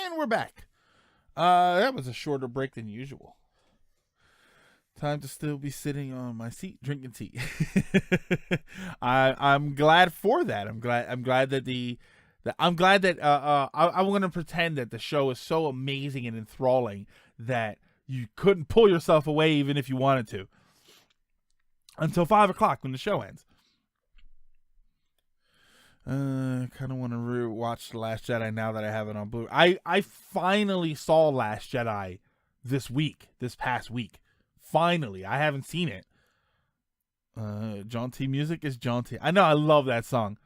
And we're back. That was a shorter break than usual. Time to still be sitting on my seat drinking tea. I'm glad for that. I'm glad that I'm gonna pretend that the show is so amazing and enthralling that you couldn't pull yourself away even if you wanted to. Until 5 o'clock when the show ends. Kind of want to rewatch The Last Jedi now that I have it on Blu. I finally saw Last Jedi this past week. Finally, I haven't seen it. Jaunty music is jaunty. I know, I love that song.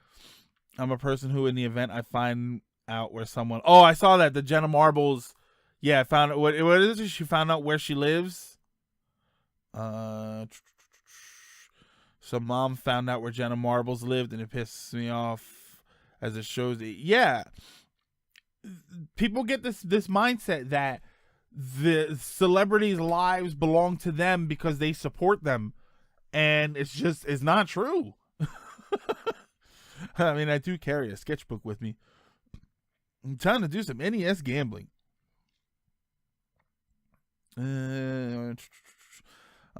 I'm a person who, in the event I find out where someone. Oh, I saw that the Jenna Marbles. Yeah, I found out what is it? She found out where she lives. So mom found out where Jenna Marbles lived, and it pisses me off as it shows. Yeah, people get this mindset that the celebrities' lives belong to them because they support them, and it's not true. I mean, I do carry a sketchbook with me. I'm trying to do some NES gambling. I'm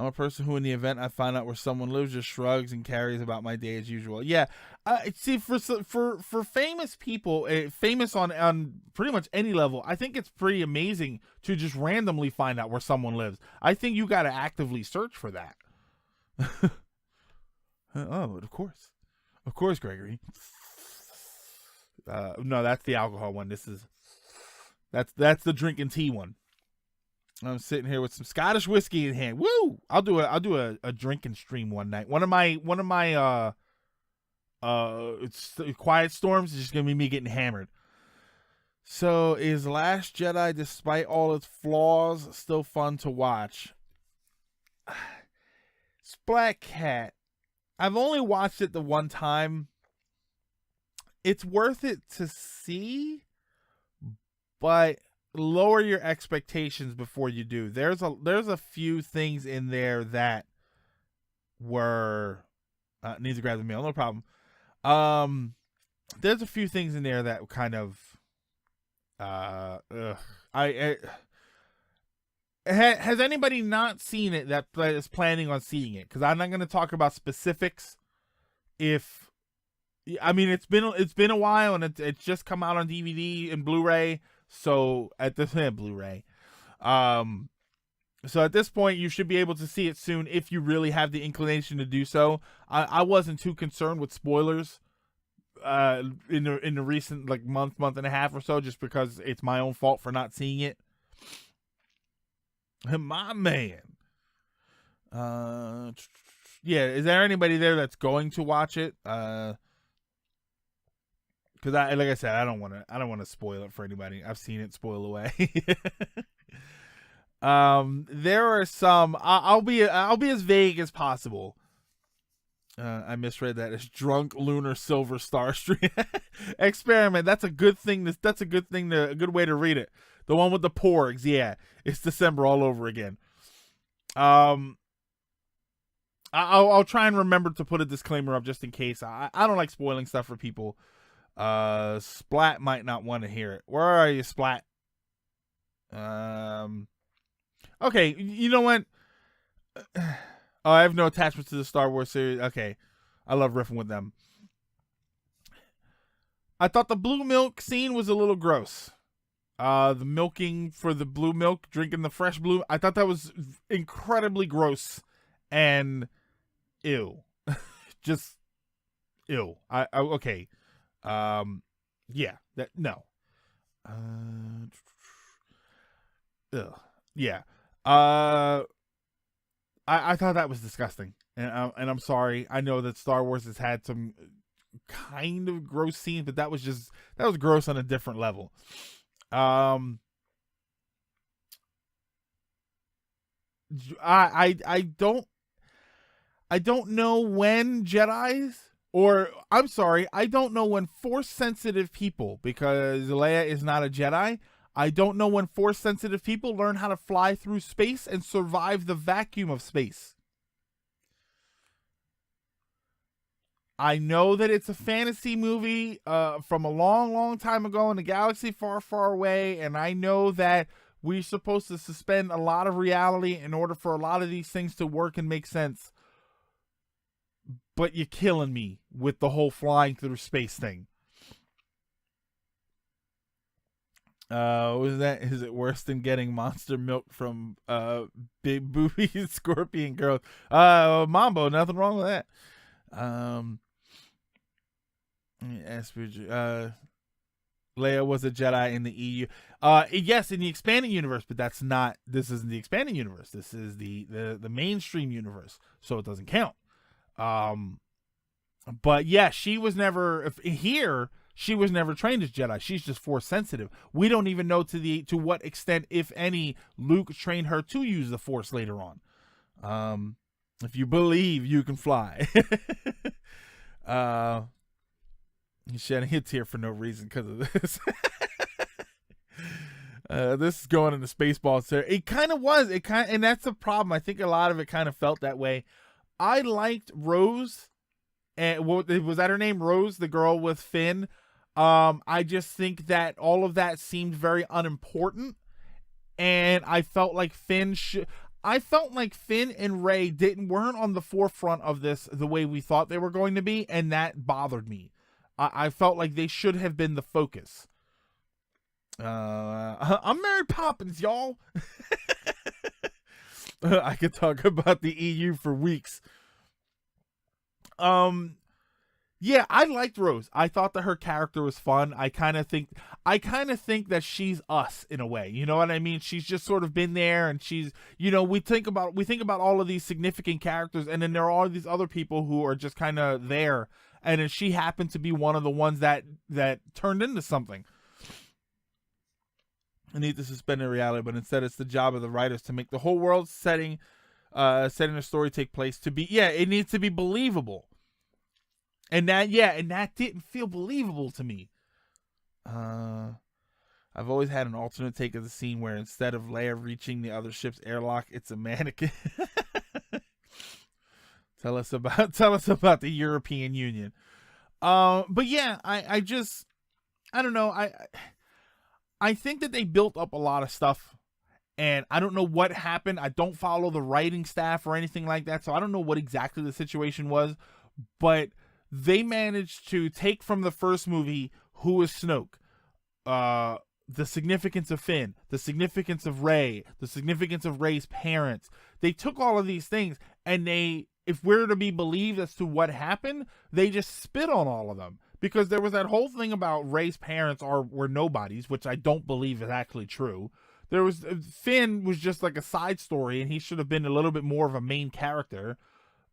a person who, in the event I find out where someone lives, just shrugs and carries about my day as usual. Yeah, see, for famous people, famous on pretty much any level, I think it's pretty amazing to just randomly find out where someone lives. I think you got to actively search for that. Oh, of course, Gregory. No, that's the alcohol one. That's the drinking tea one. I'm sitting here with some Scottish whiskey in hand. Woo! I'll do a drinking stream one night. One of my quiet storms is just gonna be me getting hammered. So is Last Jedi, despite all its flaws, still fun to watch? Splat Cat. I've only watched it the one time. It's worth it to see, but lower your expectations before you do. There's a few things in there that were needs to grab the mail, no problem. There's a few things in there that kind of has anybody not seen it that is planning on seeing it? Because I'm not going to talk about specifics. It's been a while, and it's just come out on DVD and Blu-ray. So at this Blu-ray, so at this point you should be able to see it soon if you really have the inclination to do so. I wasn't too concerned with spoilers in the recent month and a half or so, just because it's my own fault for not seeing it. My man. Yeah, is there anybody there that's going to watch it? Because like I said, I don't want to spoil it for anybody. I've seen it spoil away. There are some. I'll be as vague as possible. I misread that as drunk lunar silver star stream experiment. That's a good thing. That's a good thing. A good way to read it. The one with the porgs. Yeah, it's December all over again. I'll try and remember to put a disclaimer up just in case. I don't like spoiling stuff for people. Splat might not want to hear it. Where are you, Splat? Okay, you know what? Oh, I have no attachment to the Star Wars series. Okay, I love riffing with them. I thought the blue milk scene was a little gross. The milking for the blue milk, drinking the fresh blue. I thought that was incredibly gross and ew. Just ew. Okay. Yeah, that no. Yeah. I thought that was disgusting, and I'm sorry. I know that Star Wars has had some kind of gross scenes, but that was gross on a different level. I don't know when Jedi's. Or, I'm sorry, I don't know when Force-sensitive people, because Leia is not a Jedi, I don't know when Force-sensitive people learn how to fly through space and survive the vacuum of space. I know that it's a fantasy movie from a long, long time ago in a galaxy far, far away, and I know that we're supposed to suspend a lot of reality in order for a lot of these things to work and make sense. But you're killing me with the whole flying through space thing. Was that? Is it worse than getting monster milk from big booby scorpion girls? Mambo, nothing wrong with that. Leia was a Jedi in the EU. Yes, in the expanded universe, but this isn't the expanded universe. This is the mainstream universe, so it doesn't count. But yeah, she was never here. She was never trained as Jedi. She's just Force sensitive. We don't even know to what extent, if any, Luke trained her to use the Force later on. If you believe, you can fly. He's shedding a tear for no reason because of this. This is going into Spaceballs. It kind of was. And that's the problem. I think a lot of it kind of felt that way. I liked Rose. And was that her name? Rose, the girl with Finn. I just think that all of that seemed very unimportant, and I felt like Finn and Rey weren't on the forefront of this the way we thought they were going to be, and that bothered me. I felt like they should have been the focus. I'm Mary Poppins, y'all. I could talk about the EU for weeks. Yeah, I liked Rose. I thought that her character was fun. I kind of think that she's us in a way. You know what I mean? She's just sort of been there, and she's, we think about all of these significant characters, and then there are all these other people who are just kind of there, and she happened to be one of the ones that turned into something. I need to suspend the reality, but instead it's the job of the writers to make the whole world setting a story take place to be, it needs to be believable. And that didn't feel believable to me. I've always had an alternate take of the scene where instead of Leia reaching the other ship's airlock, it's a mannequin. Tell us about the European Union. But yeah, I don't know. I think that they built up a lot of stuff, and I don't know what happened. I don't follow the writing staff or anything like that, so I don't know what exactly the situation was, but they managed to take from the first movie who is Snoke, the significance of Finn, the significance of Rey, the significance of Rey's parents. They took all of these things, and if we're to be believed as to what happened, they just spit on all of them. Because there was that whole thing about Rey's parents were nobodies, which I don't believe is actually true. Finn was just like a side story, and he should have been a little bit more of a main character.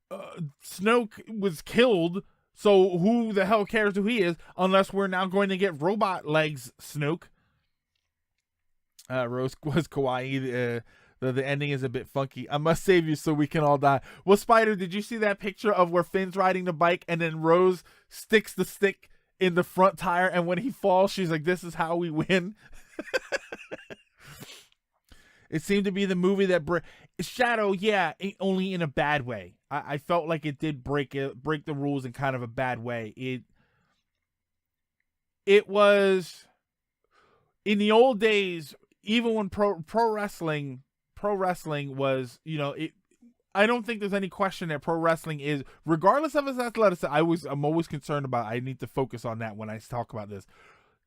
Snoke was killed. So who the hell cares who he is, unless we're now going to get robot legs Snoke. Rose was kawaii. The ending is a bit funky. I must save you so we can all die. Well, Spider, did you see that picture of where Finn's riding the bike and then Rose sticks the stick in the front tire, and when he falls, she's like, "This is how we win." It seemed to be the movie that Shadow, only in a bad way. I felt like it did break the rules in kind of a bad way. It was in the old days, even when pro wrestling was, I don't think there's any question that pro wrestling is, regardless of its athleticism. I'm always concerned about. I need to focus on that when I talk about this.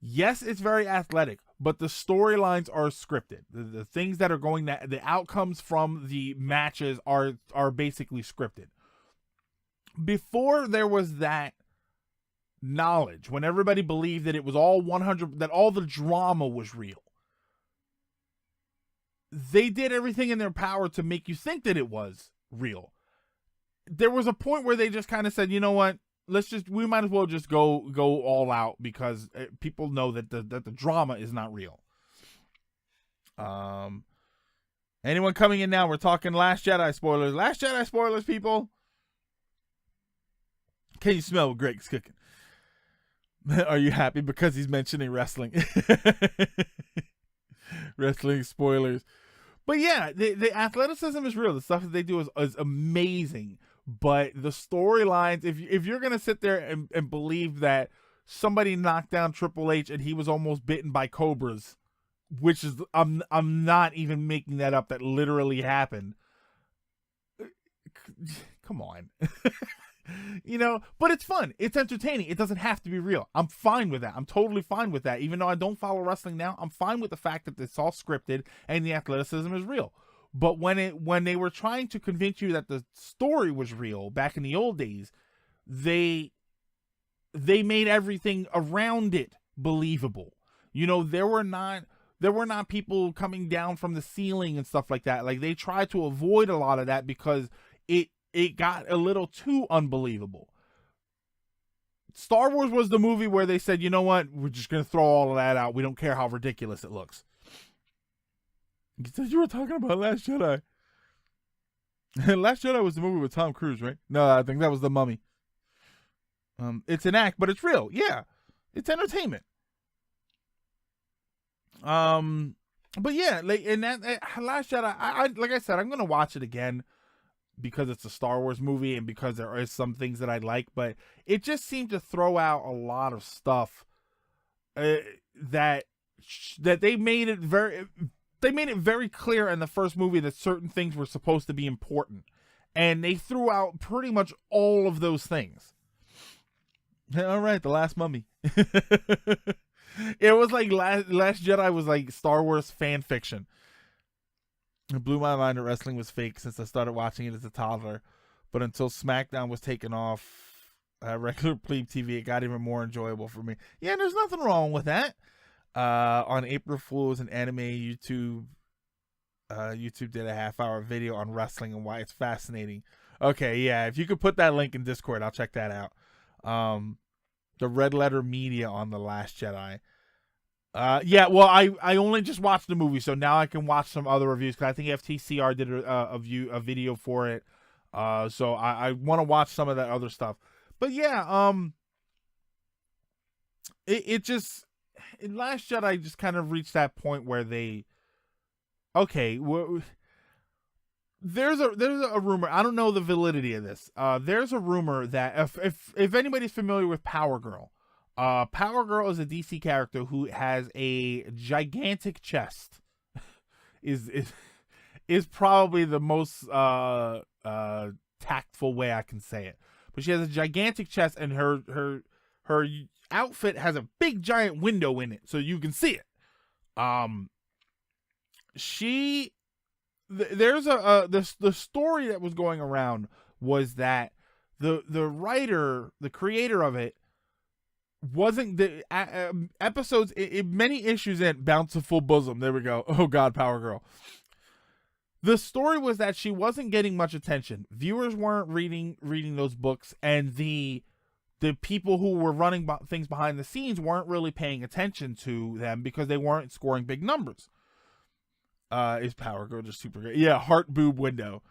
Yes, it's very athletic, but the storylines are scripted. The things that are the outcomes from the matches are basically scripted. Before there was that knowledge, when everybody believed that it was all 100, that all the drama was real, they did everything in their power to make you think that it was real. There was a point where they just kind of said, you know what? We might as well just go all out, because people know that the drama is not real. Anyone coming in now? We're talking Last Jedi spoilers. Last Jedi spoilers, people. Can you smell what Greg's cooking? Are you happy because he's mentioning wrestling? Wrestling spoilers. But yeah, the athleticism is real. The stuff that they do is amazing. But the storylines, if you're gonna sit there and believe that somebody knocked down Triple H and he was almost bitten by cobras, which is I'm not even making that up, that literally happened. Come on. But it's fun. It's entertaining. It doesn't have to be real. I'm fine with that. I'm totally fine with that. Even though I don't follow wrestling now, I'm fine with the fact that it's all scripted and the athleticism is real. But when they were trying to convince you that the story was real back in the old days, they made everything around it believable. There were not people coming down from the ceiling and stuff like that. Like, they tried to avoid a lot of that because it got a little too unbelievable. Star Wars was the movie where they said, you know what, we're just going to throw all of that out. We don't care how ridiculous it looks. You said you were talking about Last Jedi. Last Jedi was the movie with Tom Cruise, right? No, I think that was The Mummy. It's an act, but it's real. Yeah, it's entertainment. But yeah, like in that Last Jedi, I like I said, I'm gonna watch it again because it's a Star Wars movie and because there is some things that I like, but it just seemed to throw out a lot of stuff that they made it very clear in the first movie that certain things were supposed to be important, and they threw out pretty much all of those things. All right, The Last Mummy. It was like Last Jedi was like Star Wars fan fiction. It blew my mind that wrestling was fake since I started watching it as a toddler. But until SmackDown was taken off regular plebe TV, it got even more enjoyable for me. Yeah, there's nothing wrong with that. On April Fool's and Anime YouTube, YouTube did a half-hour video on wrestling and why it's fascinating. Okay, yeah, if you could put that link in Discord, I'll check that out. The Red Letter Media on The Last Jedi. Yeah, well, I only just watched the movie, so now I can watch some other reviews, because I think FTCR did a video for it. So I want to watch some of that other stuff. But yeah, Last Jedi just kind of reached that point where there's a rumor. I don't know the validity of this. There's a rumor that if anybody's familiar with Power Girl, Power Girl is a DC character who has a gigantic chest. is probably the most tactful way I can say it. But she has a gigantic chest, and her outfit has a big giant window in it, so you can see it. The story that was going around was that the writer, the creator of it, wasn't the episodes, many issues in Bountiful Bosom. There we go. Oh God, Power Girl. The story was that she wasn't getting much attention. Viewers weren't reading those books, and the people who were running things behind the scenes weren't really paying attention to them because they weren't scoring big numbers. Is Power Girl just Supergirl? Yeah, heart boob window.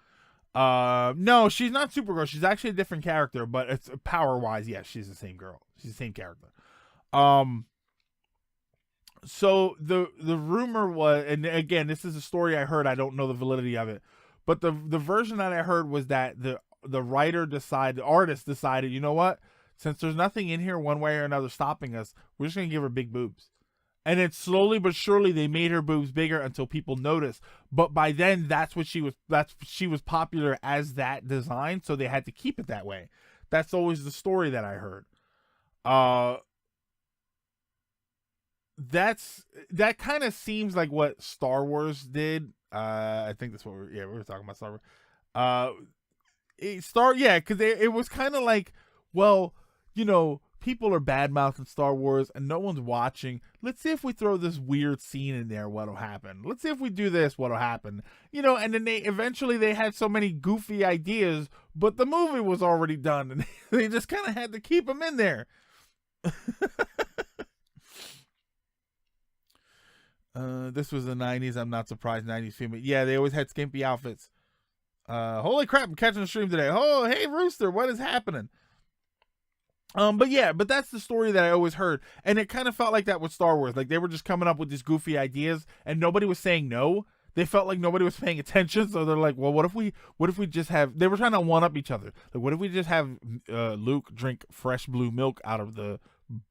No, she's not Supergirl. She's actually a different character, but it's power wise, yes, she's the same girl. She's the same character. So the rumor was, and again, this is a story I heard. I don't know the validity of it, but the version that I heard was that the artist decided, you know what? Since there's nothing in here one way or another stopping us, we're just gonna give her big boobs. And then slowly but surely they made her boobs bigger until people noticed. But by then she was popular as that design, so they had to keep it that way. That's always the story that I heard. That kind of seems like what Star Wars did. I think that's what we were talking about Star Wars. Because it was kind of like, well, people are bad-mouthing Star Wars and no one's watching. Let's see if we throw this weird scene in there, what'll happen. Let's see if we do this, what'll happen. And then they had so many goofy ideas, but the movie was already done, and they just kind of had to keep them in there. This was the 90s. I'm not surprised. 90s female. Yeah, they always had skimpy outfits. Holy crap, I'm catching the stream today. Oh, hey, Rooster, what is happening? But that's the story that I always heard. And it kind of felt like that with Star Wars. Like, they were just coming up with these goofy ideas and nobody was saying no. they felt like nobody was paying attention, so they're like, well, what if we just have, they were trying to one up each other, like, what if we just have Luke drink fresh blue milk out of the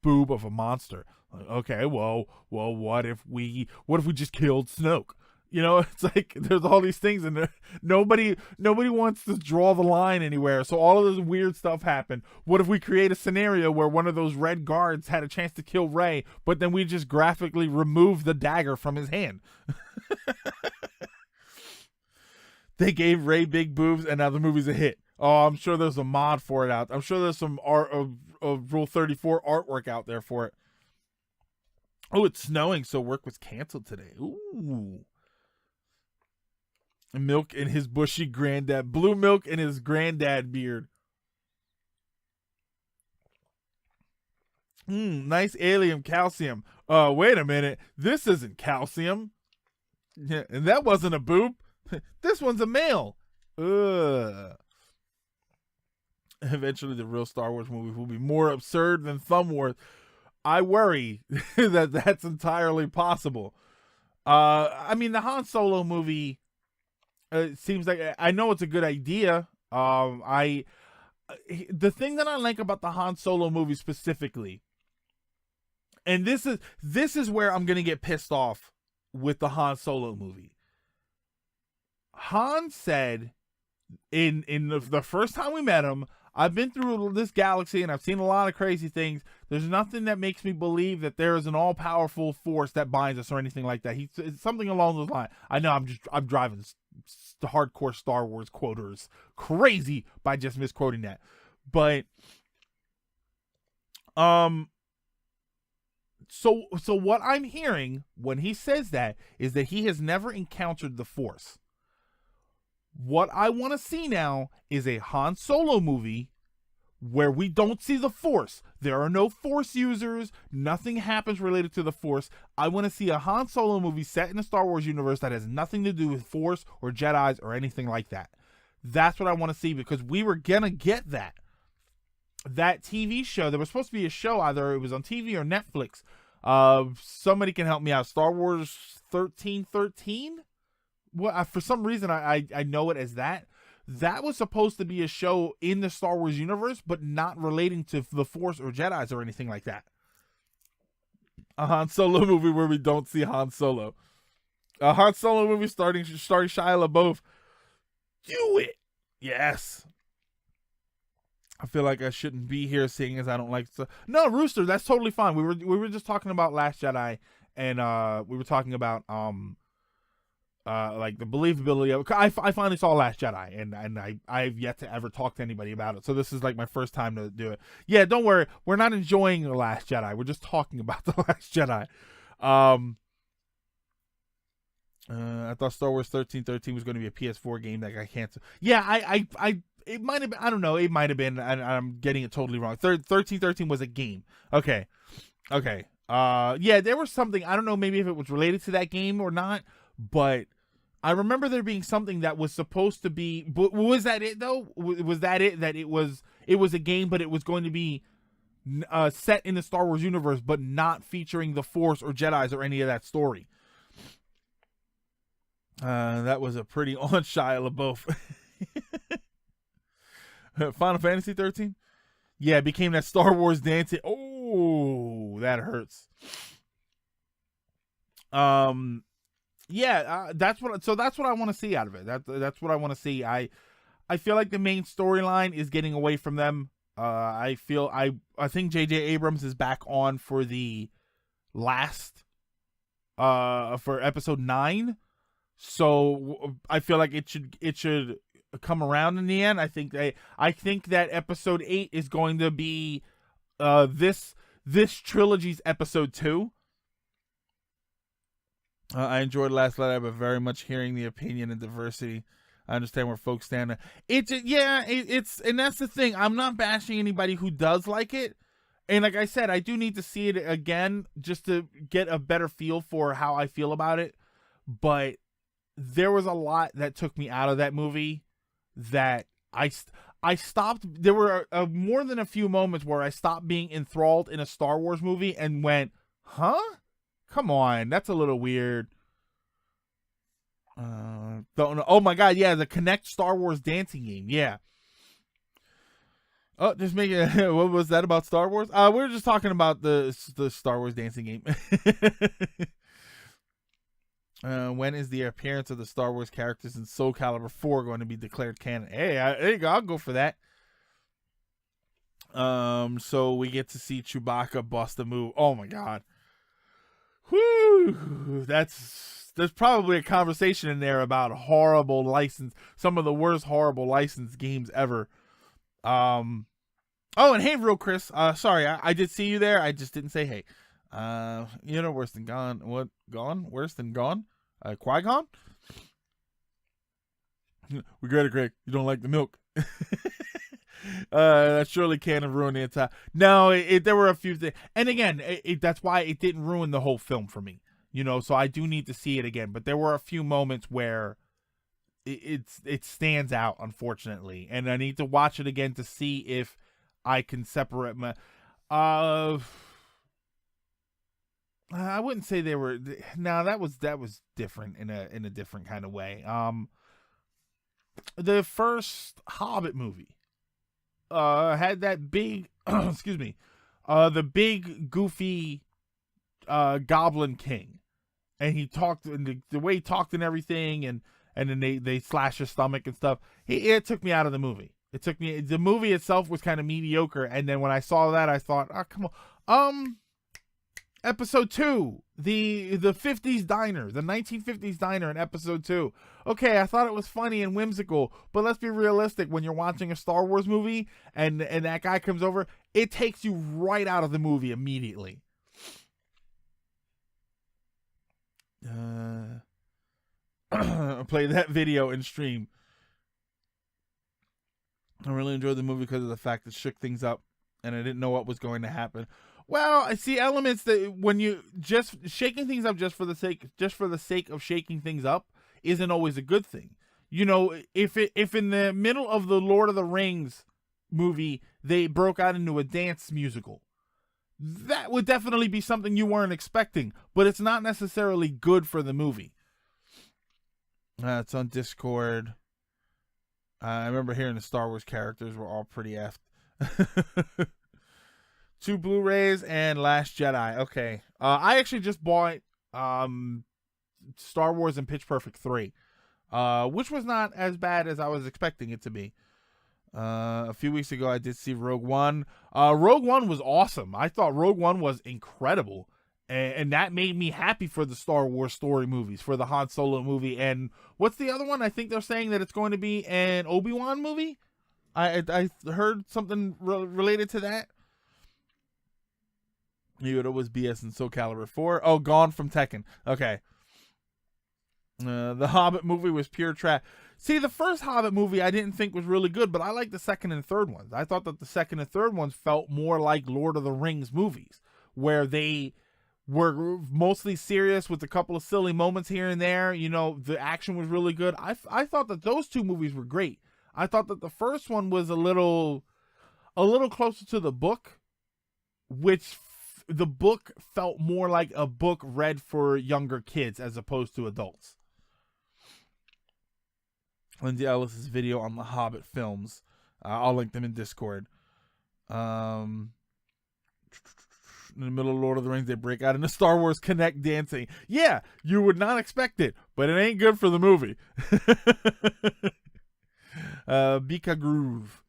boob of a monster? Like, okay, well, what if we just killed Snoke? You know, it's like there's all these things, and nobody wants to draw the line anywhere. So all of this weird stuff happened. What if we create a scenario where one of those red guards had a chance to kill Rey, but then we just graphically remove the dagger from his hand? They gave Rey big boobs, and now the movie's a hit. Oh, I'm sure there's a mod for it out. I'm sure there's some art of Rule 34 artwork out there for it. Oh, it's snowing, so work was canceled today. Ooh. Milk in his bushy granddad. Blue milk in his granddad beard. Nice alien calcium. Wait a minute. This isn't calcium. Yeah, and that wasn't a boob. This one's a male. Ugh. Eventually, the real Star Wars movie will be more absurd than Thumb Wars. I worry that that's entirely possible. I mean, the Han Solo movie, it seems like, I know it's a good idea. The thing that I like about the Han Solo movie specifically, and this is where I'm gonna get pissed off with the Han Solo movie. Han said in the first time we met him, I've been through this galaxy and I've seen a lot of crazy things. There's nothing that makes me believe that there is an all-powerful force that binds us or anything like that. It's something along those lines. I know I'm driving the hardcore Star Wars quoters crazy by just misquoting that. But so what I'm hearing when he says that is that he has never encountered the Force. What I want to see now is a Han Solo movie where we don't see the Force. There are no Force users. Nothing happens related to the Force. I want to see a Han Solo movie set in the Star Wars universe that has nothing to do with Force or Jedis or anything like that. That's what I want to see, because we were going to get that. That TV show, there was supposed to be a show, either it was on TV or Netflix. Somebody can help me out. Star Wars 1313? Well, for some reason, I know it as that. That was supposed to be a show in the Star Wars universe, but not relating to the Force or Jedis or anything like that. A Han Solo movie where we don't see Han Solo. A Han Solo movie starring Shia LaBeouf. Do it. Yes. I feel like I shouldn't be here, seeing as I don't like to. No, Rooster, that's totally fine. We were just talking about Last Jedi, and we were talking about like the believability of it. I finally saw Last Jedi, and I've yet to ever talk to anybody about it. So this is like my first time to do it. Yeah, don't worry. We're not enjoying The Last Jedi. We're just talking about The Last Jedi. I thought Star Wars 1313 was going to be a PS4 game that got canceled. Yeah, it might have been. I don't know. It might have been. I'm getting it totally wrong. 1313 was a game. Okay. Yeah, there was something. I don't know. Maybe if it was related to that game or not, but I remember there being something that was supposed to be. But was that it though? Was that it? That it was a game, but it was going to be set in the Star Wars universe, but not featuring the Force or Jedis or any of that story. That was a pretty on Shia LaBeouf. Final Fantasy 13? Yeah, it became that Star Wars dancing. Oh, that hurts. Yeah, that's what I want to see out of it. That's what I want to see. I feel like the main storyline is getting away from them. I think J.J. Abrams is back on for the last for episode 9. So I feel like it should come around in the end. I think that episode 8 is going to be this trilogy's episode 2. I enjoyed Last Light, but very much hearing the opinion and diversity. I understand where folks stand. And that's the thing. I'm not bashing anybody who does like it. And like I said, I do need to see it again just to get a better feel for how I feel about it. But there was a lot that took me out of that movie that I stopped. There were more than a few moments where I stopped being enthralled in a Star Wars movie and went, huh? Come on, that's a little weird. Don't know. Oh my god, yeah, the Kinect Star Wars dancing game. Yeah. Oh, just make it. What was that about Star Wars? We were just talking about the Star Wars dancing game. When is the appearance of the Star Wars characters in Soul Calibur 4 going to be declared canon? Hey, there you go. I'll go for that. So we get to see Chewbacca bust a move. Oh my god. Whew. There's probably a conversation in there about horrible license, some of the worst horrible licensed games ever. Oh, and hey, real Chris. Sorry, I did see you there. I just didn't say hey. Worse than gone. What? Gone? Worse than gone? Qui-Gon? We got it, Greg. You don't like the milk. That surely can't have ruined the entire. No, there were a few things, and again, that's why it didn't ruin the whole film for me. So I do need to see it again. But there were a few moments where it stands out, unfortunately, and I need to watch it again to see if I can separate my. I wouldn't say they were. No, that was different in a different kind of way. The first Hobbit movie had that big excuse me, the big goofy Goblin King, and he talked, and the way he talked and everything, and then they slash his stomach and stuff. It took me out of the movie. The movie itself was kind of mediocre, and then when I saw that, I thought, oh, come on. Episode 2, the 50s diner, the 1950s diner in episode 2. Okay, I thought it was funny and whimsical, but let's be realistic. When you're watching a Star Wars movie and that guy comes over, it takes you right out of the movie immediately. Play that video and stream. I really enjoyed the movie because of the fact it shook things up and I didn't know what was going to happen. Well, I see elements that when you just shaking things up just for the sake of shaking things up isn't always a good thing. If in the middle of the Lord of the Rings movie they broke out into a dance musical, that would definitely be something you weren't expecting, but it's not necessarily good for the movie. It's on Discord. I remember hearing the Star Wars characters were all pretty effed. 2 Blu-rays and Last Jedi. Okay. I actually just bought Star Wars and Pitch Perfect 3, which was not as bad as I was expecting it to be. A few weeks ago, I did see Rogue One. Rogue One was awesome. I thought Rogue One was incredible. And that made me happy for the Star Wars story movies, for the Han Solo movie. And what's the other one? I think they're saying that it's going to be an Obi-Wan movie. I heard something related to that. Yoda was BS in Soul Calibur 4. Oh, Gone from Tekken. Okay. The Hobbit movie was pure trash. See, the first Hobbit movie I didn't think was really good, but I liked the second and third ones. I thought that the second and third ones felt more like Lord of the Rings movies, where they were mostly serious with a couple of silly moments here and there. The action was really good. I thought that those two movies were great. I thought that the first one was a little closer to the book, which the book felt more like a book read for younger kids as opposed to adults. Lindsay Ellis's video on the Hobbit films. I'll link them in Discord. In the middle of Lord of the Rings, they break out into Star Wars Kinect dancing. Yeah, you would not expect it, but it ain't good for the movie. Bika Groove.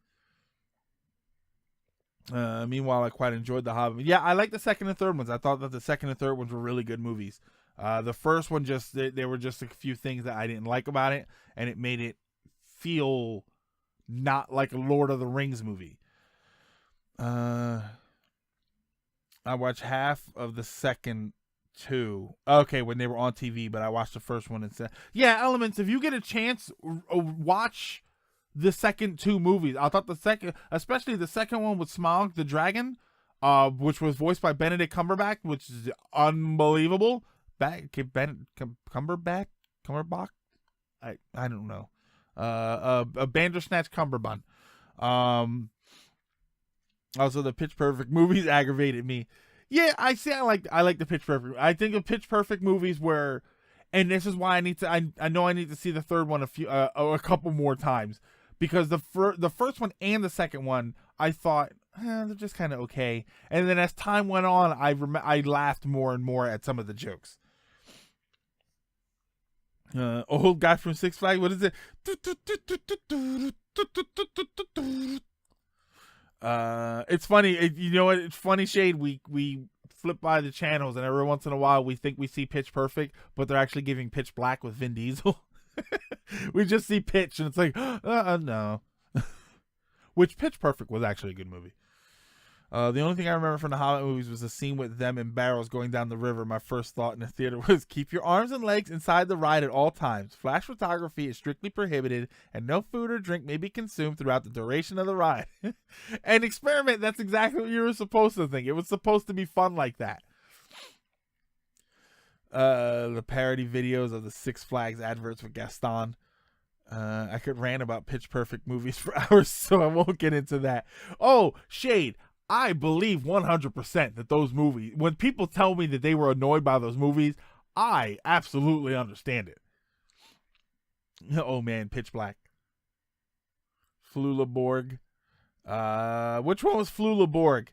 Meanwhile, I quite enjoyed The Hobbit. Yeah, I like the second and third ones. I thought that the second and third ones were really good movies. The first one, there were just a few things that I didn't like about it, and it made it feel not like a Lord of the Rings movie. I watched half of the second two. Okay, when they were on TV, but I watched the first one instead. Yeah, Elements, if you get a chance, watch the second two movies. I thought especially the second one with Smaug the dragon, which was voiced by Benedict Cumberbatch, which is unbelievable. Cumberbatch? I don't know. A Bandersnatch Cumberbund. Also, the Pitch Perfect movies aggravated me. Yeah, I like the Pitch Perfect. I think of Pitch Perfect movies where And this is why I need to. I know I need to see the third one a couple more times, because the first one and the second one I thought they're just kind of okay, and then as time went on, I laughed more and more at some of the jokes. Old guy from Six Flags. What is it? It's funny. You know what? It's funny, Shade. We flip by the channels, and every once in a while, we think we see Pitch Perfect, but they're actually giving Pitch Black with Vin Diesel. We just see Pitch, and it's like, no. Which Pitch Perfect was actually a good movie. The only thing I remember from the Hobbit movies was the scene with them in barrels going down the river. My first thought in the theater was, keep your arms and legs inside the ride at all times. Flash photography is strictly prohibited, and no food or drink may be consumed throughout the duration of the ride. And Experiment, that's exactly what you were supposed to think. It was supposed to be fun like that. The parody videos of the Six Flags adverts with Gaston. I could rant about Pitch Perfect movies for hours, so I won't get into that. Oh, Shade. I believe 100% that those movies, when people tell me that they were annoyed by those movies, I absolutely understand it. Oh man, Pitch Black. Flula Borg. Which one was Flula Borg?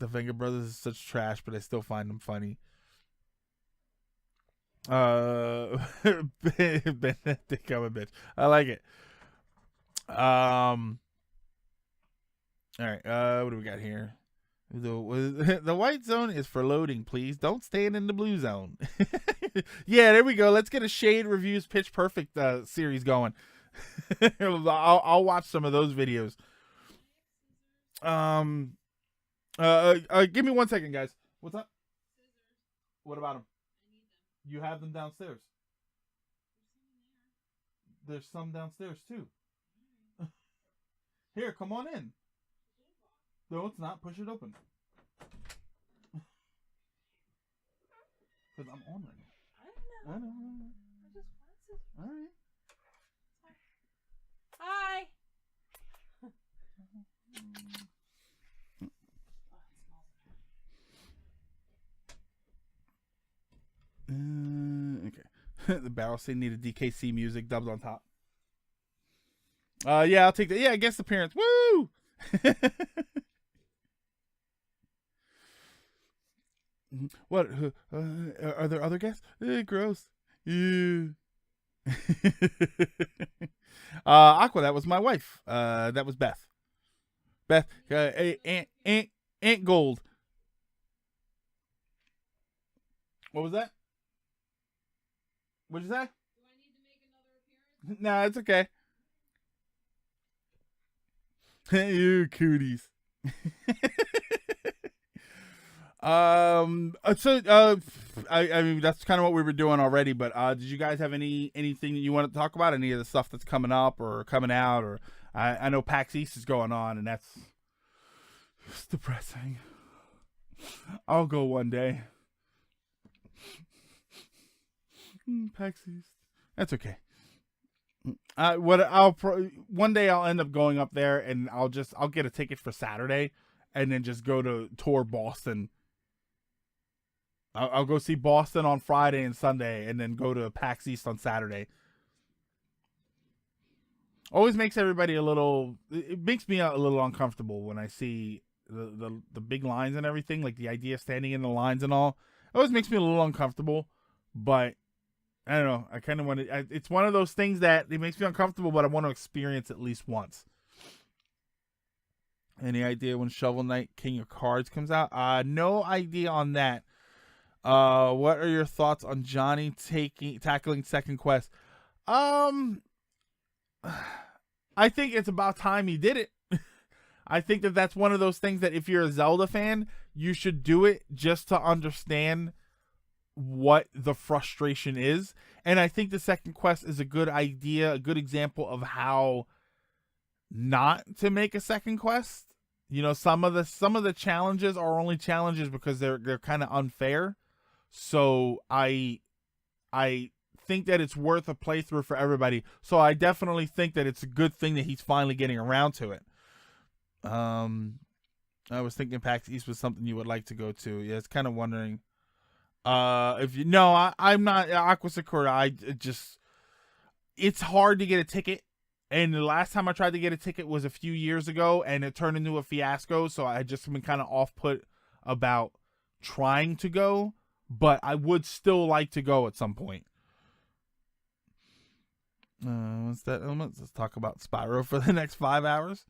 The Venga Brothers is such trash, but I still find them funny. Think I'm a bitch. I like it. All right, what do we got here? The white zone is for loading, please. Don't stand in the blue zone. Yeah, there we go. Let's get a Shade Reviews Pitch Perfect series going. I'll watch some of those videos. Give me 1 second, guys. What's up? What about them? You have them downstairs. There's some downstairs too. Here, come on in. No, it's not. Push it open. Because I'm on right now. I know. I just want to. All right. Hi. Okay. The barrel scene needed DKC music dubbed on top. Yeah, I'll take that. Yeah, guest appearance. Woo! What? Are there other guests? Gross. Aqua, that was my wife. That was Beth. Beth, Aunt Gold. What was that? What'd you say? Do I need to make another appearance? Nah, it's okay. You cooties. I mean that's kind of what we were doing already, but did you guys have anything that you want to talk about? Any of the stuff that's coming up or coming out? Or I know PAX East is going on, and it's depressing. I'll go one day. PAX East. That's okay. One day I'll end up going up there, and I'll get a ticket for Saturday, and then just go to tour Boston. I'll go see Boston on Friday and Sunday, and then go to PAX East on Saturday. Always makes everybody it makes me a little uncomfortable when I see the big lines and everything, like the idea of standing in the lines and all. It always makes me a little uncomfortable, but I don't know. I kind of want to. It's one of those things that it makes me uncomfortable, but I want to experience at least once. Any idea when Shovel Knight King of Cards comes out? No idea on that. What are your thoughts on Johnny tackling Second Quest? I think it's about time he did it. I think that's one of those things that if you're a Zelda fan, you should do it just to understand what the frustration is. And I think the Second Quest is a good idea, a good example of how not to make a second quest. You know, some of the challenges are only challenges because they're kind of unfair. So I think that it's worth a playthrough for everybody. So I definitely think that it's a good thing that he's finally getting around to it. I was thinking PAX East was something you would like to go to. Yeah, it's kind of wondering. If you no, I'm not Aqua Sakura. It's hard to get a ticket. And the last time I tried to get a ticket was a few years ago, and it turned into a fiasco. So I just been kind of off put about trying to go, but I would still like to go at some point. What's that? Let's talk about Spyro for the next 5 hours.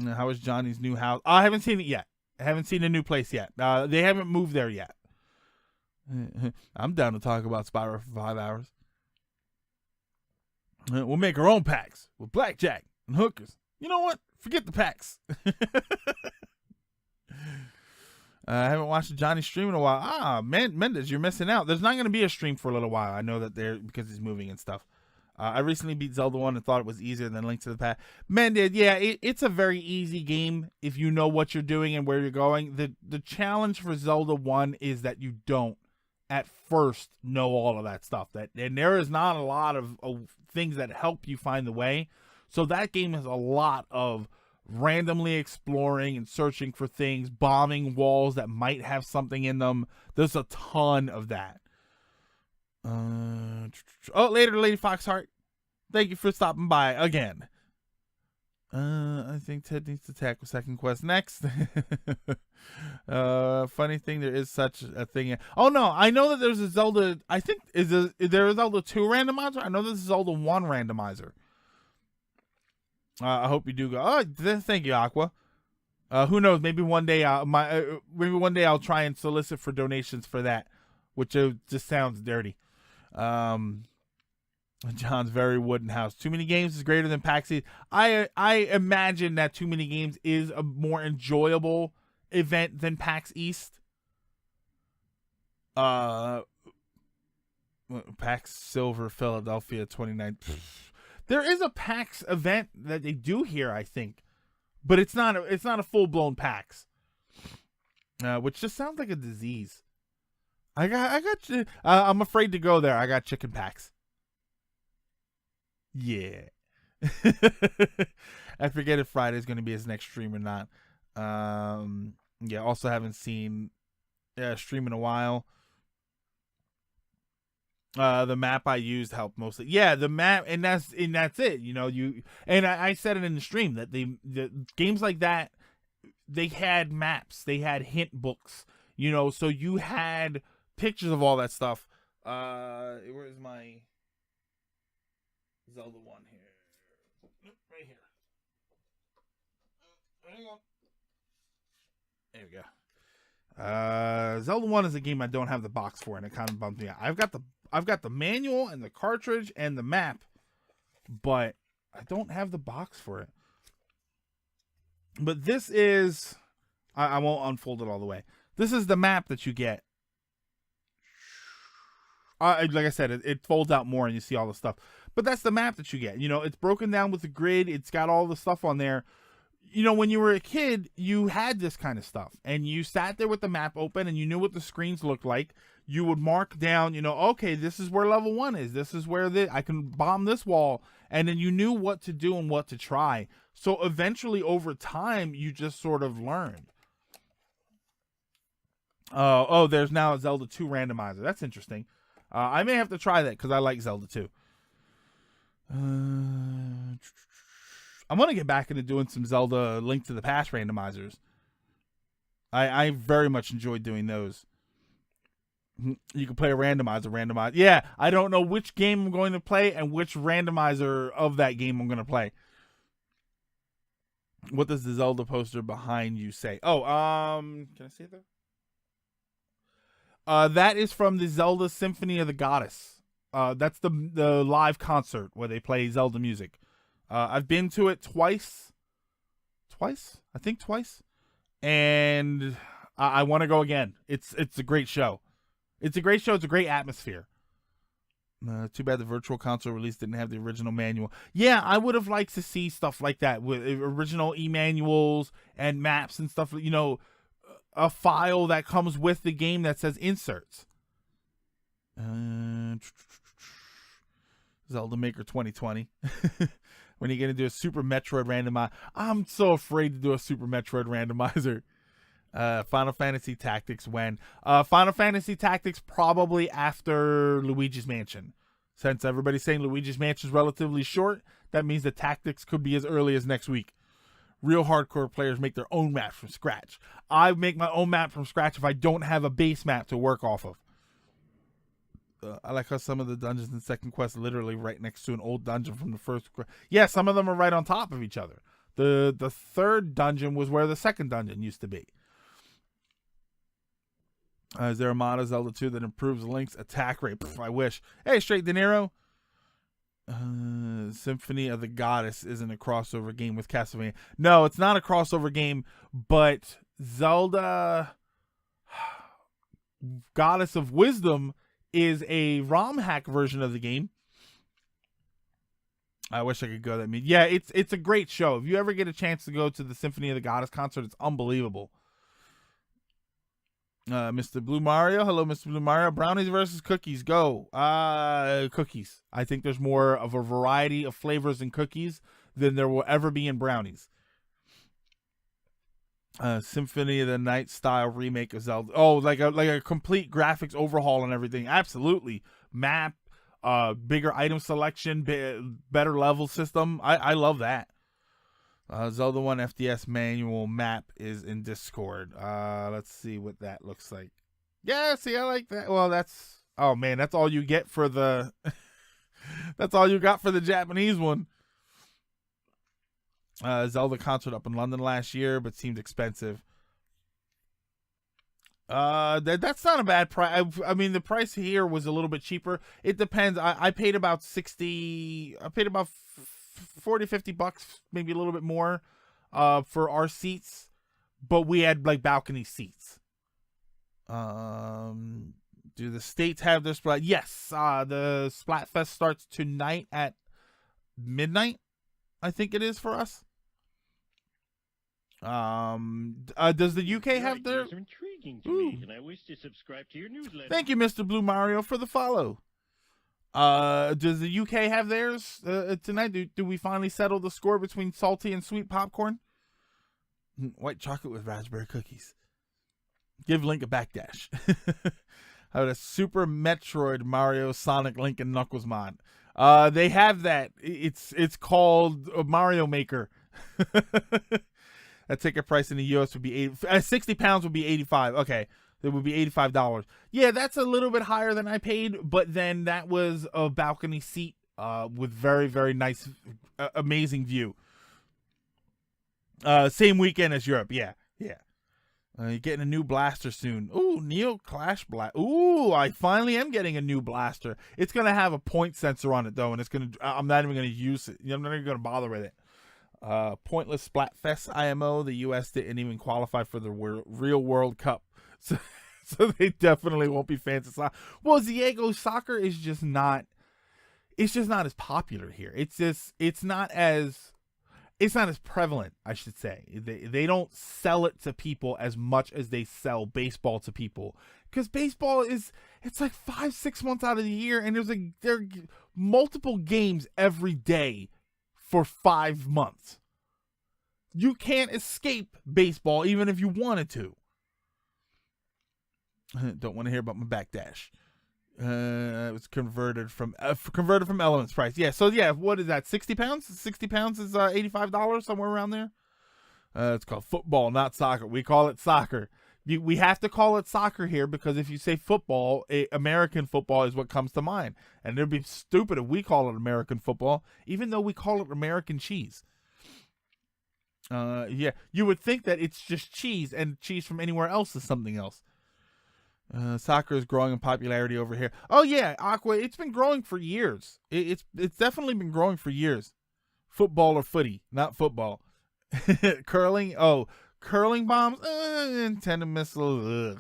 How is Johnny's new house? I haven't seen it yet. I haven't seen the new place yet. They haven't moved there yet. I'm down to talk about Spyro for 5 hours. We'll make our own packs with blackjack and hookers. You know what? Forget the packs. I haven't watched a Johnny stream in a while. Mendez, you're missing out. There's not going to be a stream for a little while. I know that because he's moving and stuff. I recently beat Zelda 1 and thought it was easier than Link to the Past. Mendez, yeah, it's a very easy game if you know what you're doing and where you're going. The challenge for Zelda 1 is that you don't at first know all of that stuff. And there is not a lot of things that help you find the way. So that game has a lot of randomly exploring and searching for things, bombing walls that might have something in them. There's a ton of that. Later, Lady Foxheart. Thank you for stopping by again. I think Ted needs to tackle second quest next. Funny thing, there is such a thing. Oh no, I know that there's a Zelda. I think is there a Zelda 2 randomizer? I know there's a Zelda 1 randomizer. I hope you do go. Oh, thank you, Aqua. Who knows? Maybe one day I'll try and solicit for donations for that, which just sounds dirty. John's very wooden house. Too Many Games is greater than PAX East. I imagine that Too Many Games is a more enjoyable event than PAX East. PAX Silver Philadelphia 29. There is a PAX event that they do here, I think, but it's not a full blown PAX, which just sounds like a disease. I'm afraid to go there. I got chicken PAX. Yeah. I forget if Friday's going to be his next stream or not. Yeah, also haven't seen stream in a while. The map I used helped mostly. Yeah, the map, and that's it. You know, I said it in the stream that the games like that, they had maps, they had hint books, you know, so you had pictures of all that stuff. Where's my Zelda 1 here? Right here. Hang on. There we go. Zelda 1 is a game I don't have the box for, and it kind of bummed me out. I've got the manual and the cartridge and the map, but I don't have the box for it. But this is, I won't unfold it all the way. This is the map that you get. Like I said, it folds out more and you see all the stuff. But that's the map that you get. You know, it's broken down with the grid. It's got all the stuff on there. You know, when you were a kid, you had this kind of stuff. And you sat there with the map open and you knew what the screens looked like. You would mark down, you know, okay, this is where level 1 is. This is where I can bomb this wall. And then you knew what to do and what to try. So eventually, over time, you just sort of learned. There's now a Zelda 2 randomizer. That's interesting. I may have to try that because I like Zelda 2. I'm going to get back into doing some Zelda Link to the Past randomizers. I very much enjoyed doing those. You can play a randomizer. Yeah, I don't know which game I'm going to play and which randomizer of that game I'm going to play. What does the Zelda poster behind you say? Oh, can I see it there? That is from the Zelda Symphony of the Goddess. That's the live concert where they play Zelda music. I've been to it twice. I think twice. And I want to go again. It's a great show. It's a great show. It's a great atmosphere. Too bad the Virtual Console release didn't have the original manual. Yeah, I would have liked to see stuff like that with original e-manuals and maps and stuff. You know, a file that comes with the game that says inserts. Zelda Maker 2020. When are you going to do a Super Metroid randomizer? I'm so afraid to do a Super Metroid randomizer. Final Fantasy Tactics when? Final Fantasy Tactics probably after Luigi's Mansion. Since everybody's saying Luigi's Mansion is relatively short, that means the Tactics could be as early as next week. Real hardcore players make their own maps from scratch. I make my own map from scratch if I don't have a base map to work off of. I like how some of the dungeons in Second Quest are literally right next to an old dungeon from the first. Yeah, some of them are right on top of each other. The third dungeon was where the second dungeon used to be. Is there a mod of Zelda 2 that improves Link's attack rate? Pff, I wish. Hey, Straight De Niro. Symphony of the Goddess isn't a crossover game with Castlevania. No, it's not a crossover game, but Zelda Goddess of Wisdom is a ROM hack version of the game. I wish I could go that mean. Yeah, it's a great show. If you ever get a chance to go to the Symphony of the Goddess concert, it's unbelievable. Mr. Blue Mario. Hello, Mr. Blue Mario. Brownies versus cookies. Go. Cookies. I think there's more of a variety of flavors in cookies than there will ever be in brownies. Symphony of the Night style remake of Zelda. Oh, like a complete graphics overhaul and everything. Absolutely. Map, bigger item selection, better level system. I love that. Zelda 1 FDS manual map is in Discord. Let's see what that looks like. Yeah, see, I like that. Well, that's... Oh, man, that's all you get for the... that's all you got for the Japanese one. Zelda concert up in London last year, but seemed expensive. That's not a bad price. I mean, the price here was a little bit cheaper. It depends. I paid about 60... I paid about... $40-50, maybe a little bit more for our seats, but we had like balcony seats. Do the states have their Splat? Yes, the Splatfest starts tonight at midnight, I think it is for us. Does the UK have their... Are intriguing to me, and I wish to subscribe to your newsletter. Thank you, Mr. Blue Mario, for the follow. Does the UK have theirs tonight? Do we finally settle the score between salty and sweet popcorn? White chocolate with raspberry cookies. Give Link a backdash. How about a Super Metroid Mario Sonic Link and Knuckles mod? They have that. It's called Mario Maker. That ticket price in the US would be £60 would be $85. Okay. It would be $85. Yeah, that's a little bit higher than I paid, but then that was a balcony seat with very, very nice, amazing view. Same weekend as Europe. Yeah. You're getting a new blaster soon. Ooh, Neo Clash Blast. Ooh, I finally am getting a new blaster. It's going to have a point sensor on it, though, and I'm not even going to use it. I'm not even going to bother with it. Pointless Splatfest IMO. The U.S. didn't even qualify for the Real World Cup. So they definitely won't be fans of soccer. Well, Diego, soccer is just not. It's just not as popular here. It's not as prevalent, I should say. They don't sell it to people as much as they sell baseball to people. Because baseball it's like 5-6 months out of the year, and there are multiple games every day for 5 months. You can't escape baseball even if you wanted to. Don't want to hear about my backdash. It was converted from Elements price. Yeah, so yeah, what is that? 60 pounds? 60 pounds is $85, somewhere around there. It's called football, not soccer. We call it soccer. We have to call it soccer here because if you say football, American football is what comes to mind. And it'd be stupid if we call it American football, even though we call it American cheese. Yeah, you would think that it's just cheese, and cheese from anywhere else is something else. Soccer is growing in popularity over here. Oh yeah, Aqua, it's been growing for years. It's definitely been growing for years. Football or footy, not football. Curling, curling bombs, antenna missiles.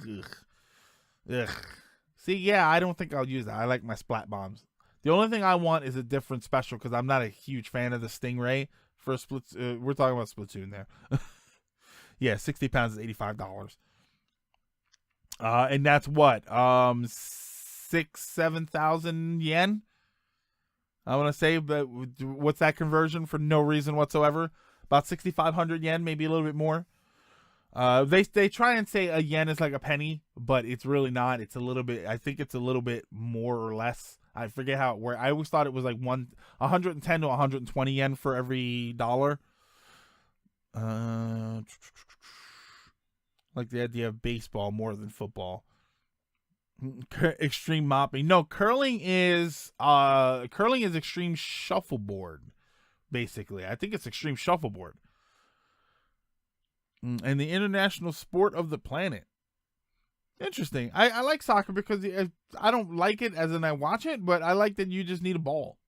Ugh. See, yeah, I don't think I'll use that. I like my splat bombs. The only thing I want is a different special because I'm not a huge fan of the Stingray for Splatoon. We're talking about Splatoon there. Yeah, 60 pounds is $85. And that's what, 7,000 yen? I want to say, but what's that conversion for no reason whatsoever? About 6,500 yen, maybe a little bit more. They try and say a yen is like a penny, but it's really not. It's a little bit. I think it's a little bit more or less. I forget how it works. I always thought it was like 110 to 120 yen for every dollar. Like the idea of baseball more than football. Extreme mopping. No, curling is extreme shuffleboard. Basically, I think it's extreme shuffleboard. And the international sport of the planet. Interesting. I like soccer because I don't like it as in I watch it, but I like that you just need a ball.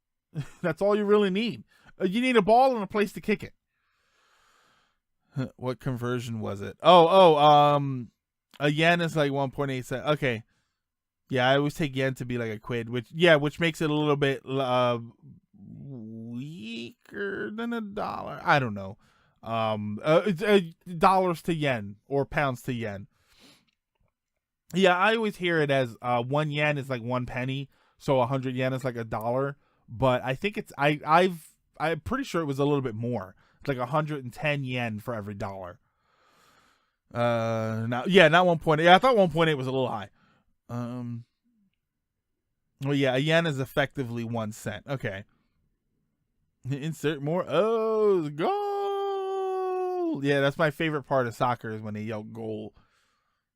That's all you really need. You need a ball and a place to kick it. What conversion was it? A yen is like 1.8 cents. Okay. Yeah, I always take yen to be like a quid, which makes it a little bit weaker than a dollar. I don't know. Dollars to yen or pounds to yen. Yeah, I always hear it as 1 yen is like 1 penny, so 100 yen is like a dollar. But I think it's I'm pretty sure it was a little bit more. It's like 110 yen for every dollar. Not 1.8. Yeah, I thought 1.8 was a little high. Well, yeah, a yen is effectively 1 cent. Okay. Insert more. Oh, goal! Yeah, that's my favorite part of soccer is when they yell goal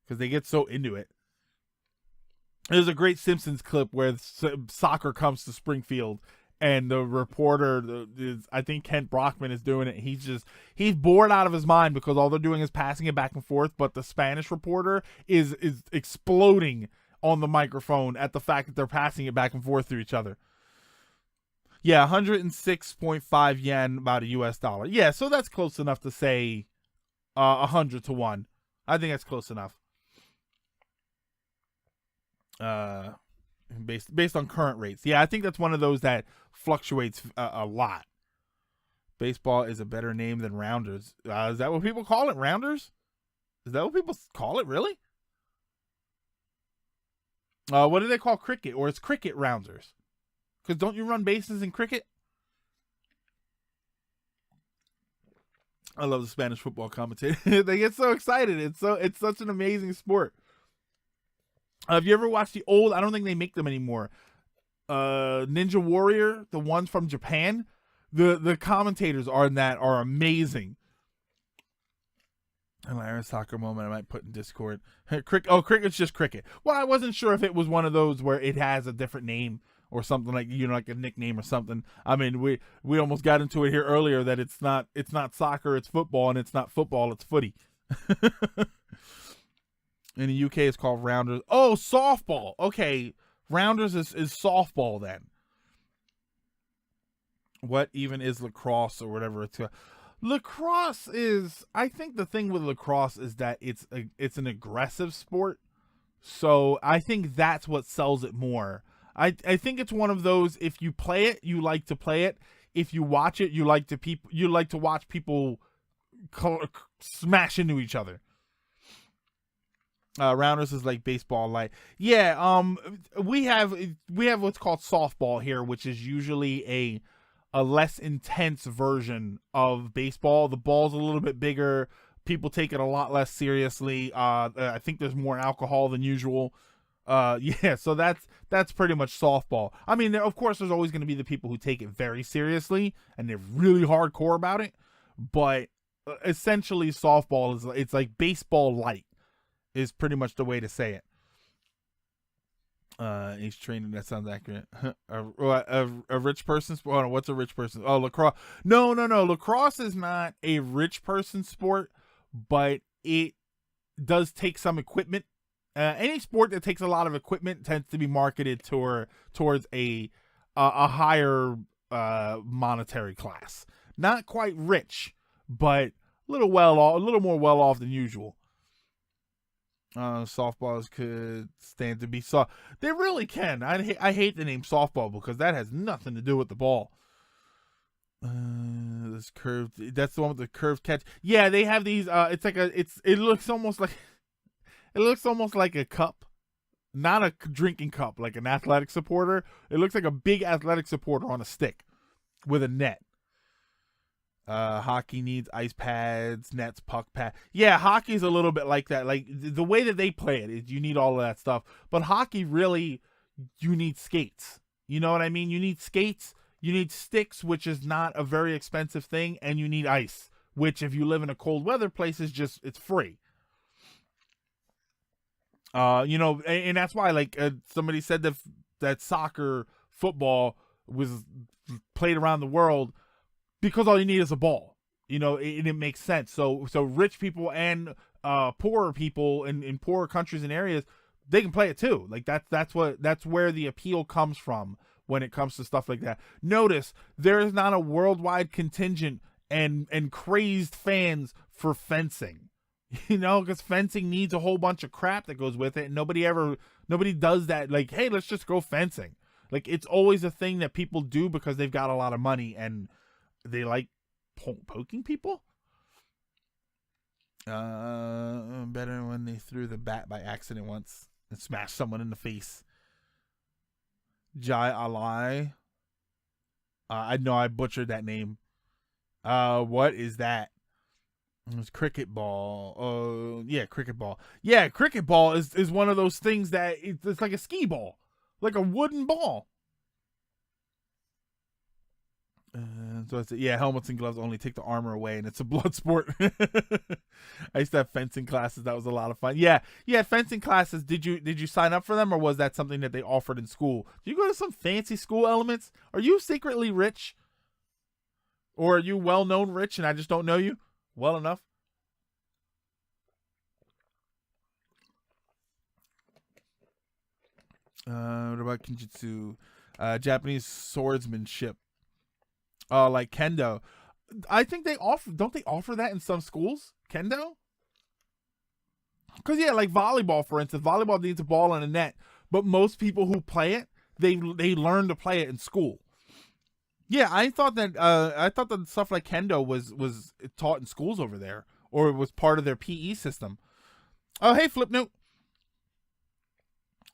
because they get so into it. There's a great Simpsons clip where soccer comes to Springfield and the reporter, I think Kent Brockman is doing it. He's bored out of his mind because all they're doing is passing it back and forth. But the Spanish reporter is exploding on the microphone at the fact that they're passing it back and forth to each other. Yeah, 106.5 yen, about a US dollar. Yeah, so that's close enough to say 100 to 1. I think that's close enough. Based on current rates. Yeah, I think that's one of those that fluctuates a lot. Baseball is a better name than rounders. Is that what people call it? Rounders? Is that what people call it? Really? What do they call cricket? Or it's cricket rounders? Because don't you run bases in cricket? I love the Spanish football commentator. They get so excited. It's such an amazing sport. Have you ever watched the old, I don't think they make them anymore, Ninja Warrior, the ones from Japan? The commentators are amazing. An Iron Soccer moment I might put in Discord. Cricket's just cricket. Well, I wasn't sure if it was one of those where it has a different name or something like, like a nickname or something. I mean, we almost got into it here earlier that it's not soccer, it's football, and it's not football, it's footy. In the UK, it's called rounders. Oh, softball. Okay, rounders is softball then. What even is lacrosse or whatever it's called? Lacrosse is, I think the thing with lacrosse is that it's an aggressive sport. So I think that's what sells it more. I think it's one of those, if you play it, you like to play it. If you watch it, you like to watch people smash into each other. Rounders is like baseball light. Yeah, we have what's called softball here, which is usually a less intense version of baseball. The ball's a little bit bigger. People take it a lot less seriously. I think there's more alcohol than usual. Yeah, so that's pretty much softball. I mean, of course, there's always going to be the people who take it very seriously and they're really hardcore about it. But essentially, softball it's like baseball light. Is pretty much the way to say it. He's training. That sounds accurate. A rich person sport. Oh, no, what's a rich person? Oh, lacrosse. No. Lacrosse is not a rich person sport, but it does take some equipment. Any sport that takes a lot of equipment tends to be marketed towards a higher monetary class. Not quite rich, but a little more well off than usual. Softballs could stand to be soft. They really can. I hate the name softball because that has nothing to do with the ball. This curved. That's the one with the curved catch. Yeah, they have these. It looks almost like a cup, not a drinking cup, like an athletic supporter. It looks like a big athletic supporter on a stick with a net. Hockey needs ice pads, nets, puck pad. Yeah, hockey's a little bit like that. Like the way that they play it is you need all of that stuff. But hockey really, you need skates. You know what I mean? You need skates, you need sticks, which is not a very expensive thing, and you need ice, which if you live in a cold weather place is just, it's free. You know, and that's why, like, somebody said that soccer, football was played around the world because all you need is a ball, you know, and it makes sense. So rich people and poorer people in poorer countries and areas, they can play it too. Like that's where the appeal comes from when it comes to stuff like that. Notice there is not a worldwide contingent and crazed fans for fencing, you know, because fencing needs a whole bunch of crap that goes with it, and nobody does that. Like, hey, let's just go fencing. Like, it's always a thing that people do because they've got a lot of money and they like poking people. Better when they threw the bat by accident once and smashed someone in the face. Jai Alai. I know I butchered that name. What is that? It was cricket ball. Yeah, cricket ball. Yeah, cricket ball is one of those things that it's like a skee ball, like a wooden ball. So it's, yeah, helmets and gloves only take the armor away, and it's a blood sport. I used to have fencing classes. That was a lot of fun. Yeah, fencing classes. Did you sign up for them, or was that something that they offered in school? Do you go to some fancy school elements? Are you secretly rich, or are you well known rich, and I just don't know you well enough? What about Kinjutsu? Japanese swordsmanship. Like kendo. I think don't they offer that in some schools? Kendo? Because yeah, like volleyball, for instance. Volleyball needs a ball and a net, but most people who play it, they learn to play it in school. Yeah, I thought that stuff like kendo was taught in schools over there, or it was part of their PE system. Oh, hey, Flipnote.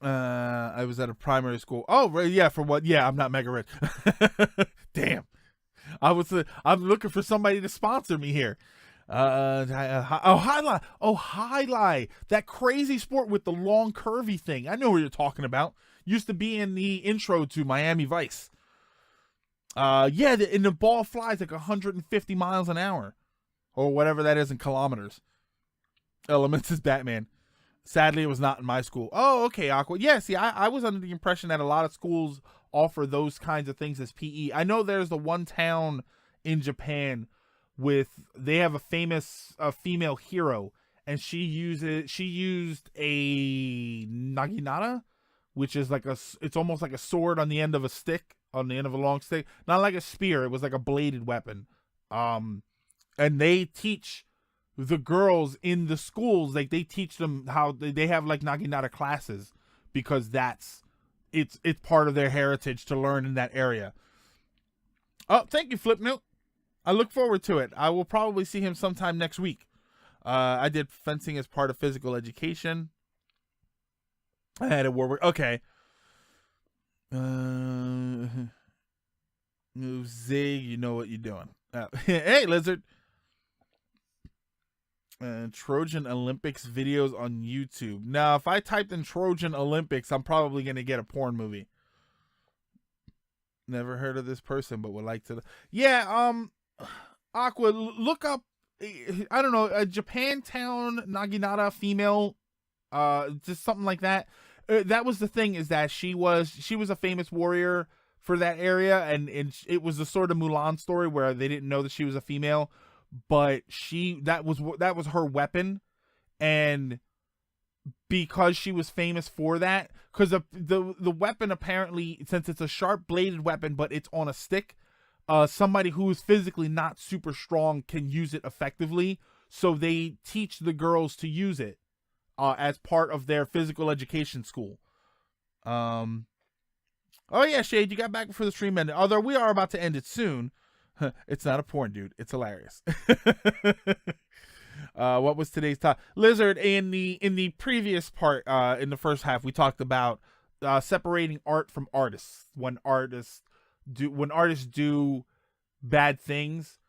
I was at a primary school. Oh, right, yeah, for what? Yeah, I'm not mega rich. Damn. I'm looking for somebody to sponsor me here. Highlight. Oh, highlight. That crazy sport with the long curvy thing. I know what you're talking about. Used to be in the intro to Miami Vice. Yeah, and the ball flies like 150 miles an hour, or whatever that is in kilometers. Elements is Batman. Sadly, it was not in my school. Oh, okay, Aqua. Yeah, see, I was under the impression that a lot of schools offer those kinds of things as PE. I know there's the one town in Japan they have a famous female hero, and she used a naginata, which is like it's almost like a sword on the end of a stick, on the end of a long stick. Not like a spear, it was like a bladed weapon. And they teach the girls in the schools, like they teach them how they have like naginata classes, because it's part of their heritage to learn in that area. Oh, thank you, Flipnote. I look forward to it. I will probably see him sometime next week. I did fencing as part of physical education. I had a Warwick. Okay. Zig, you know what you're doing. Hey, Lizard. Trojan Olympics videos on YouTube. Now, if I typed in Trojan Olympics, I'm probably going to get a porn movie. Never heard of this person, but would like to. Yeah, Aqua, look up, I don't know, a Japantown Naginata female, just something like that. That was the thing, is that she was a famous warrior for that area, and it was the sort of Mulan story where they didn't know that she was a female, but that was her weapon, and because she was famous for that, because the weapon, apparently, since it's a sharp bladed weapon but it's on a stick, somebody who is physically not super strong can use it effectively, so they teach the girls to use it as part of their physical education school. Oh yeah, Shade, you got back before the stream ended, although we are about to end it soon. It's not a porn, dude. It's hilarious. What was today's topic? Lizard, in the previous part, in the first half, we talked about separating art from artists. When artists do bad things,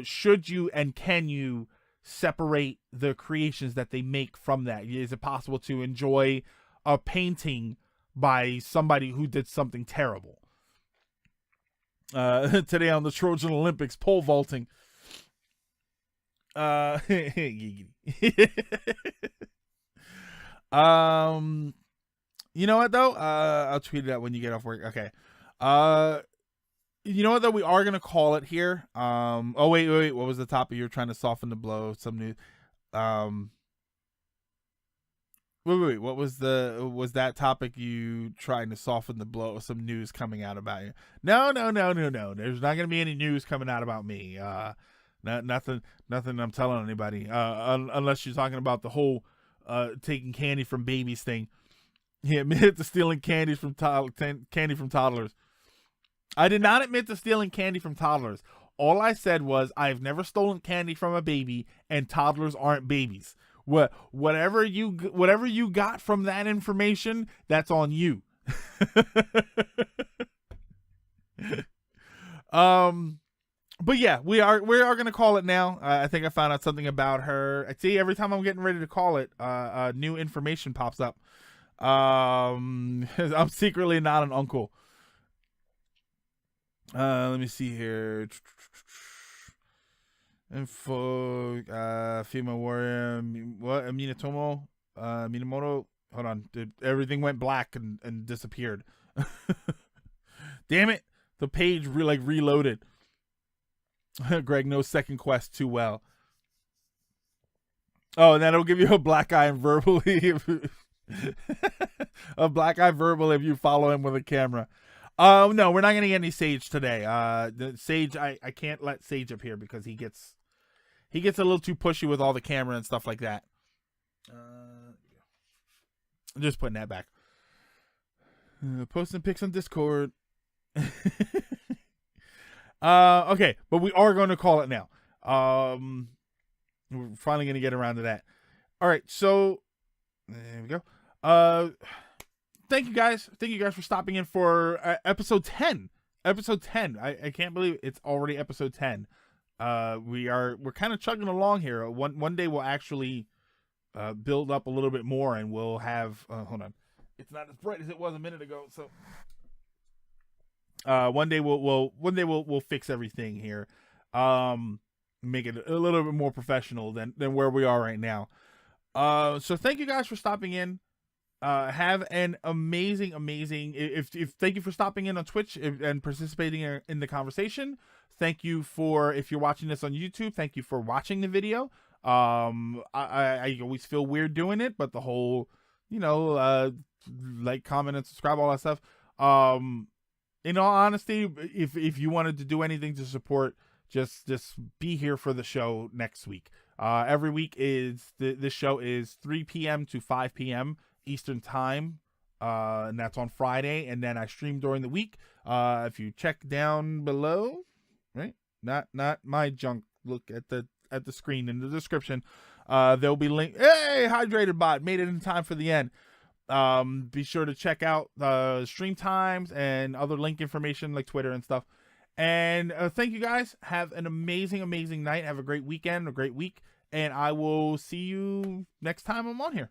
should you and can you separate the creations that they make from that? Is it possible to enjoy a painting by somebody who did something terrible? Today on the Trojan Olympics, pole vaulting. You know what though? I'll tweet it out when you get off work. Okay. You know what though? We are gonna call it here. Oh wait. What was the topic? You were trying to soften the blow. Some news. Wait. What was that topic? You trying to soften the blow? Some news coming out about you? No. There's not gonna be any news coming out about me. Nothing. I'm telling anybody. Unless you're talking about the whole taking candy from babies thing. He admitted to stealing candy from toddlers. I did not admit to stealing candy from toddlers. All I said was I've never stolen candy from a baby, and toddlers aren't babies. Whatever you got from that information, that's on you. But yeah, we are gonna call it now. I think I found out something about her. I see every time I'm getting ready to call it, new information pops up. I'm secretly not an uncle. Let me see here. Info, female warrior, what? Minamoto. Hold on, everything went black and disappeared. Damn it, the page reloaded. Greg knows Second Quest too well. Oh, and that'll give you a black eye and verbally. A black eye verbal if you follow him with a camera. No, we're not gonna get any Sage today. The Sage, I can't let Sage up here because he gets a little too pushy with all the camera and stuff like that. I'm just putting that back. Posting pics on Discord. Okay, but we are going to call it now. We're finally going to get around to that. All right, so there we go. Thank you guys for stopping in for episode 10. Episode 10. I can't believe it's already episode 10. We're kind of chugging along here. One day we'll actually build up a little bit more, and we'll have hold on. It's not as bright as it was a minute ago, so one day we'll fix everything here. Make it a little bit more professional than where we are right now. So thank you guys for stopping in. Have an amazing if thank you for stopping in on Twitch and participating in the conversation. Thank you for, if you're watching this on YouTube, thank you for watching the video. I always feel weird doing it, but the whole, like, comment, and subscribe, all that stuff. In all honesty, if you wanted to do anything to support, just be here for the show next week. Every week is this show is 3 p.m. to 5 p.m. Eastern time, and that's on Friday, and then I stream during the week. If you check down below, right, not my junk, look at the screen in the description, there'll be link. Hey, Hydrated Bot made it in time for the end. Be sure to check out stream times and other link information like Twitter and stuff. And thank you guys. Have an amazing night. Have a great weekend, a great week, and I will see you next time I'm on here.